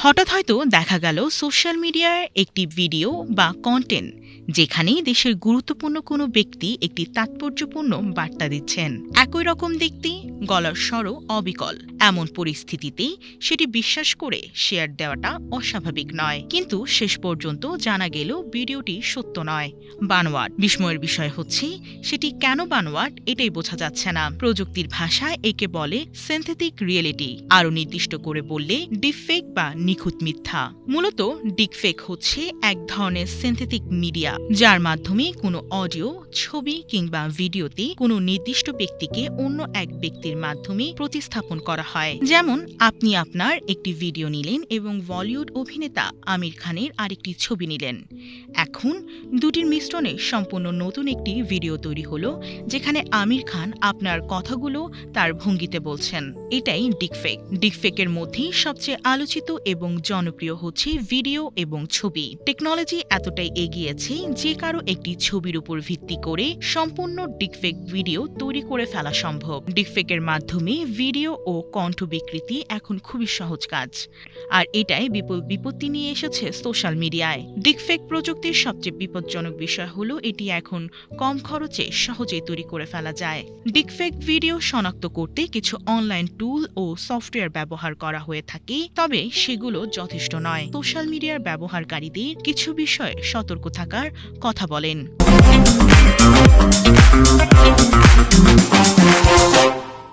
হঠাৎ হয়তো দেখা গেল সোশ্যাল মিডিয়ার একটি ভিডিও বা কন্টেন্ট যেখানে দেশের গুরুত্বপূর্ণ কোনো ব্যক্তি একটি তাৎপর্যপূর্ণ বার্তা দিচ্ছেন। একই রকম দেখতে, গলার স্বরও অবিকল। এমন পরিস্থিতিতে সেটি বিশ্বাস করে শেয়ার দেওয়াটা অস্বাভাবিক নয়, কিন্তু শেষ পর্যন্ত জানা গেল ভিডিওটি সত্য নয়, বানোয়াট। বিস্ময়ের বিষয় হচ্ছে সেটি কেন বানোয়াট এটাই বোঝা যাচ্ছে না। প্রযুক্তির ভাষায় একে বলে সিনথেটিক রিয়েলিটি, আরও নির্দিষ্ট করে বললে ডিপফেক বা নিখুঁত মিথ্যা। মূলত ডিপফেক হচ্ছে এক ধরনের সিনথেটিক মিডিয়া যার মাধ্যমে কোনো অডিও, ছবি কিংবা ভিডিওতে কোনো নির্দিষ্ট ব্যক্তিকে অন্য এক ব্যক্তির মাধ্যমে প্রতিস্থাপন করা হয়। যেমন আপনি আপনার একটি ভিডিও নিলেন এবং বলিউড অভিনেতা আমির খানের আরেকটি ছবি নিলেন। এখন দুটির মিশ্রণে সম্পূর্ণ নতুন একটি ভিডিও তৈরি হলো, যেখানে আমির খান আপনার কথাগুলো তার ভঙ্গিতে বলছেন। এটাই ডিপফেক। ডিপফেকের মধ্যে সবচেয়ে আলোচিত এবং জনপ্রিয় হচ্ছে ভিডিও এবং ছবি। টেকনোলজি এতটাই এগিয়েছে যে কারো একটি ছবির উপর ভিত্তি করে সম্পূর্ণ ডিপফেক ভিডিও তৈরি করে ফেলা সম্ভব। ডিপফেকের মাধ্যমে ভিডিও ও কণ্ঠ বিকৃতি এখন খুবই সহজ কাজ, আর এটাই বিপুল বিপত্তি নিয়ে এসেছে সোশ্যাল মিডিয়ায়। ডিপফেক প্রযুক্তির সবচেয়ে বিপজ্জনক বিষয় হলো এটি এখন কম খরচে সহজেই তৈরি করে ফেলা যায়। ডিপফেক ভিডিও শনাক্ত করতে কিছু অনলাইন টুল ও সফটওয়্যার ব্যবহার করা হয়ে থাকে, তবে সেগুলো যথেষ্ট নয়। সোশ্যাল মিডিয়ার ব্যবহারকারীদের কিছু বিষয়ে সতর্ক থাকার কথা বলেন।